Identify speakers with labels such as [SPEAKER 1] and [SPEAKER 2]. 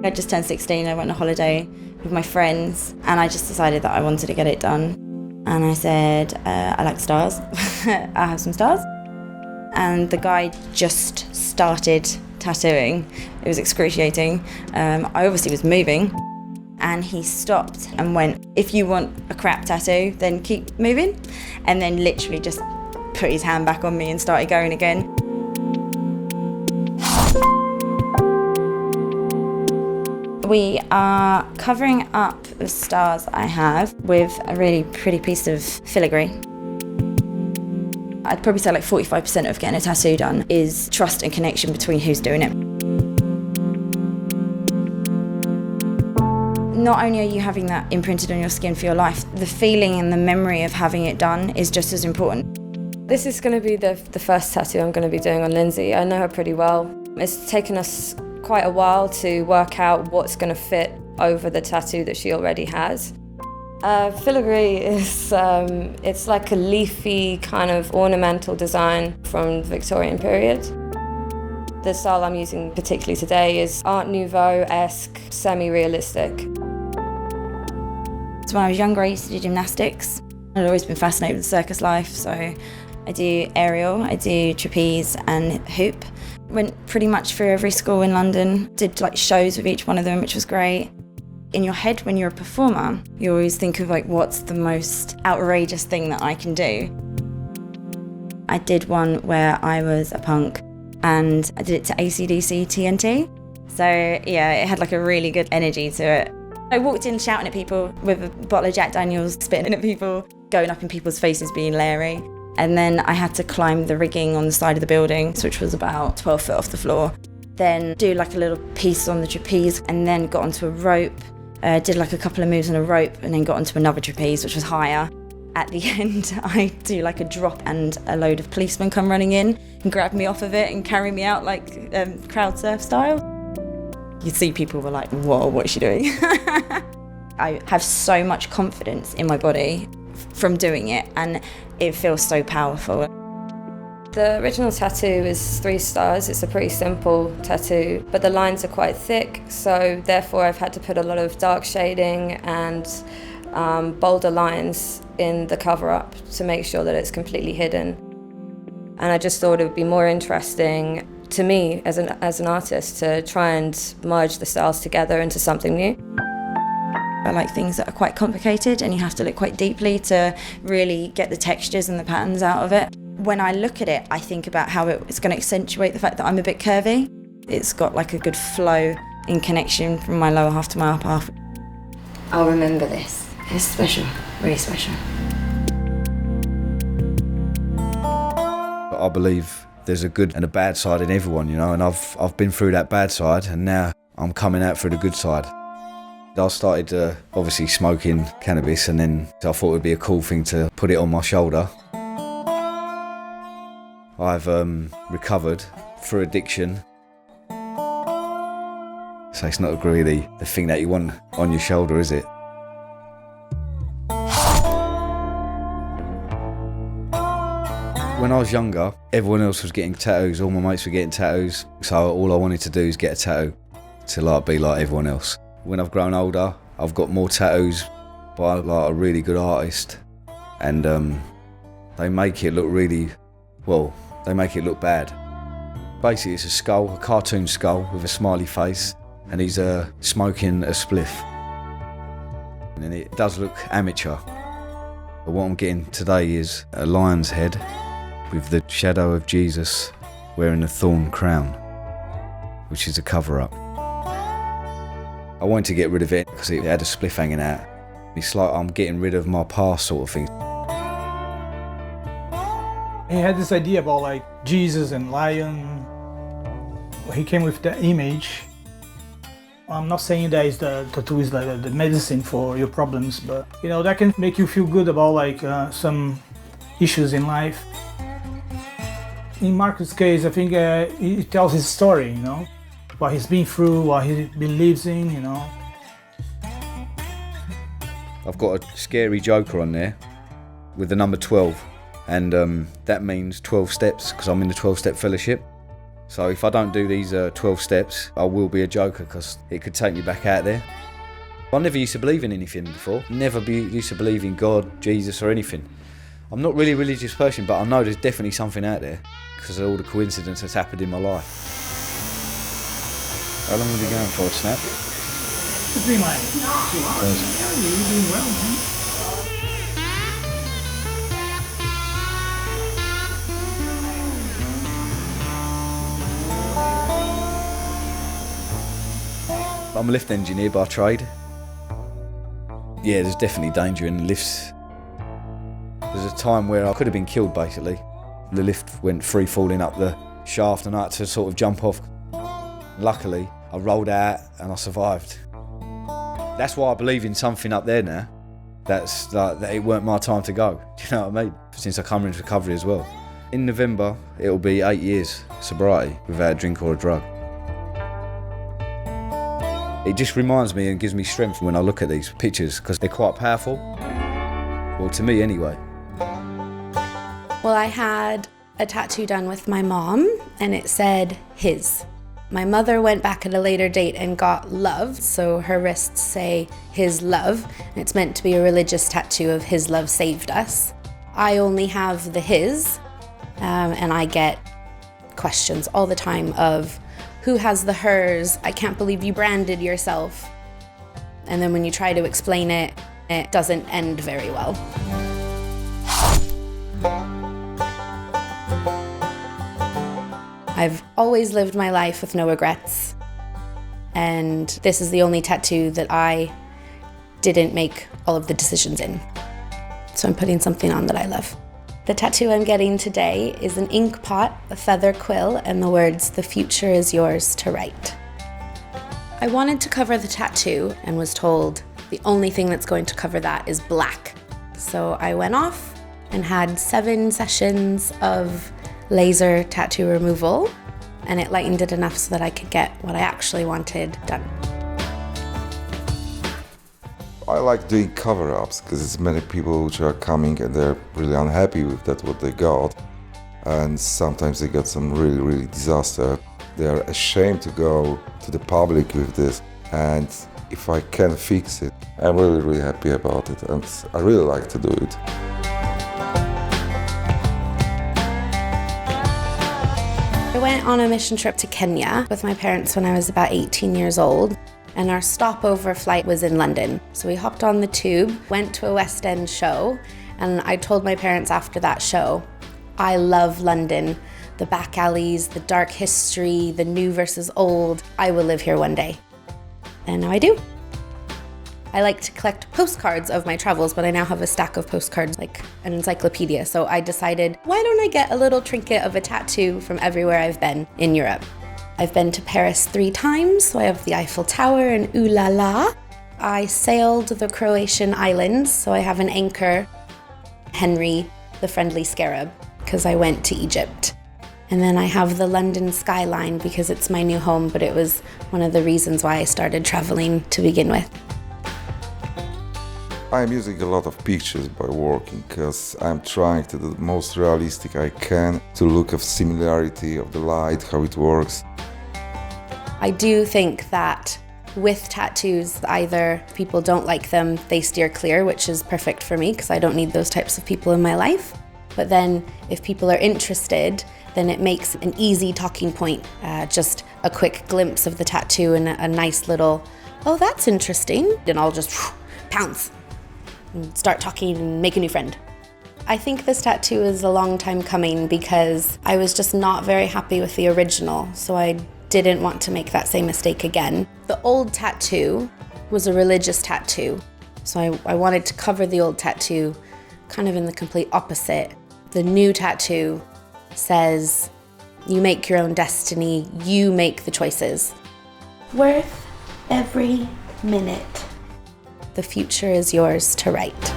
[SPEAKER 1] I just turned 16, I went on a holiday with my friends, and I just decided that I wanted to get it done. And I said, I like stars, I have some stars. And the guy just started tattooing. It was excruciating. I obviously was moving, and he stopped and went, if you want a crap tattoo, then keep moving. And then literally just put his hand back on me and started going again. We are covering up the stars I have with a really pretty piece of filigree. I'd probably say like 45% of getting a tattoo done is trust and connection between who's doing it. Not only are you having that imprinted on your skin for your life, the feeling and the memory of having it done is just as important.
[SPEAKER 2] This is going to be the first tattoo I'm going to be doing on Lindsay. I know her pretty well. It's taken us quite a while to work out what's going to fit over the tattoo that she already has. Filigree is it's like a leafy kind of ornamental design from the Victorian period. The style I'm using particularly today is Art Nouveau-esque, semi-realistic.
[SPEAKER 1] So when I was younger, I used to do gymnastics. I'd always been fascinated with circus life, so I do aerial, I do trapeze and hoop. Went pretty much through every school in London, did like shows with each one of them, which was great. In your head, when you're a performer, you always think of like, what's the most outrageous thing that I can do? I did one where I was a punk, and I did it to AC/DC TNT. So yeah, it had like a really good energy to it. I walked in shouting at people with a bottle of Jack Daniels, spitting at people, going up in people's faces being Larry. And then I had to climb the rigging on the side of the building, which was about 12 foot off the floor. Then do like a little piece on the trapeze, and then got onto a rope. Did like a couple of moves on a rope, and then got onto another trapeze, which was higher. At the end, I do like a drop, and a load of policemen come running in and grab me off of it and carry me out like crowd surf style. You'd see people were like, whoa, what is she doing? I have so much confidence in my body from doing it, and it feels so powerful.
[SPEAKER 2] The original tattoo is 3 stars. It's a pretty simple tattoo, but the lines are quite thick, so therefore I've had to put a lot of dark shading and bolder lines in the cover-up to make sure that it's completely hidden. And I just thought it would be more interesting to me as an artist to try and merge the styles together into something new.
[SPEAKER 1] I like things that are quite complicated, and you have to look quite deeply to really get the textures and the patterns out of it. When I look at it, I think about how it's going to accentuate the fact that I'm a bit curvy. It's got like a good flow in connection from my lower half to my upper half. I'll remember this. It's special, really special.
[SPEAKER 3] I believe there's a good and a bad side in everyone, you know, and I've been through that bad side, and now I'm coming out through the good side. I started obviously smoking cannabis, and then I thought it would be a cool thing to put it on my shoulder. I've recovered through addiction. So it's not really the thing that you want on your shoulder, is it? When I was younger, everyone else was getting tattoos, all my mates were getting tattoos, so all I wanted to do is get a tattoo to be like everyone else. When I've grown older, I've got more tattoos by like a really good artist, and they make it look really, well, they make it look bad. Basically it's a skull, a cartoon skull with a smiley face, and he's smoking a spliff. And it does look amateur. But what I'm getting today is a lion's head with the shadow of Jesus wearing a thorn crown, which is a cover-up. I wanted to get rid of it because it had a spliff hanging out. It's like I'm getting rid of my past sort of thing.
[SPEAKER 4] He had this idea about like Jesus and lion. He came with the image. I'm not saying that the tattoo is like the medicine for your problems, but you know, that can make you feel good about like some issues in life. In Marcus' case, I think he tells his story, you know, what he's been through, what he believes in, you know.
[SPEAKER 3] I've got a scary joker on there with the number 12, and that means 12 steps because I'm in the 12-step fellowship. So if I don't do these 12 steps, I will be a joker because it could take me back out there. I never used to believe in anything before. Used to believe in God, Jesus or anything. I'm not really a religious person, but I know there's definitely something out there because of all the coincidences that's happened in my life. How long are we going for, Snap?
[SPEAKER 4] It's been like 2 hours. Yeah, you're doing well, man.
[SPEAKER 3] I'm a lift engineer by trade. Yeah, there's definitely danger in lifts. There's a time where I could have been killed, basically. The lift went free falling up the shaft and I had to sort of jump off. Luckily, I rolled out and I survived. That's why I believe in something up there now. That's like, that it weren't my time to go. Do you know what I mean? Since I come into recovery as well. In November, it'll be 8 years sobriety without a drink or a drug. It just reminds me and gives me strength when I look at these pictures because they're quite powerful. Well, to me anyway.
[SPEAKER 5] Well, I had a tattoo done with my mom and it said his. My mother went back at a later date and got love, so her wrists say his love, and it's meant to be a religious tattoo of his love saved us. I only have the his, and I get questions all the time of who has the hers, I can't believe you branded yourself. And then when you try to explain it, it doesn't end very well. I've always lived my life with no regrets, and this is the only tattoo that I didn't make all of the decisions in. So I'm putting something on that I love. The tattoo I'm getting today is an ink pot, a feather quill, and the words, "The future is yours to write." I wanted to cover the tattoo and was told the only thing that's going to cover that is black. So I went off and had 7 sessions of laser tattoo removal, and it lightened it enough so that I could get what I actually wanted done.
[SPEAKER 6] I like doing cover-ups because it's many people which are coming and they're really unhappy with that what they got, and sometimes they got some really disaster. They are ashamed to go to the public with this, and if I can fix it, I'm really happy about it, and I really like to do it.
[SPEAKER 5] I went on a mission trip to Kenya with my parents when I was about 18 years old, and our stopover flight was in London. So we hopped on the tube, went to a West End show, and I told my parents after that show, I love London, the back alleys, the dark history, the new versus old. I will live here one day. And now I do. I like to collect postcards of my travels, but I now have a stack of postcards, like an encyclopedia. So I decided, why don't I get a little trinket of a tattoo from everywhere I've been in Europe? I've been to Paris 3 times, so I have the Eiffel Tower and Ooh La La. I sailed the Croatian islands, so I have an anchor, Henry, the friendly scarab, because I went to Egypt. And then I have the London skyline because it's my new home, but it was one of the reasons why I started traveling to begin with.
[SPEAKER 6] I'm using a lot of pictures by working because I'm trying to do the most realistic I can to look of similarity of the light, how it works.
[SPEAKER 5] I do think that with tattoos, either people don't like them, they steer clear, which is perfect for me because I don't need those types of people in my life. But then if people are interested, then it makes an easy talking point, just a quick glimpse of the tattoo and a nice little, oh, that's interesting. And I'll just pounce and start talking and make a new friend. I think this tattoo is a long time coming because I was just not very happy with the original, so I didn't want to make that same mistake again. The old tattoo was a religious tattoo, so I wanted to cover the old tattoo kind of in the complete opposite. The new tattoo says, you make your own destiny, you make the choices. Worth every minute. The future is yours to write.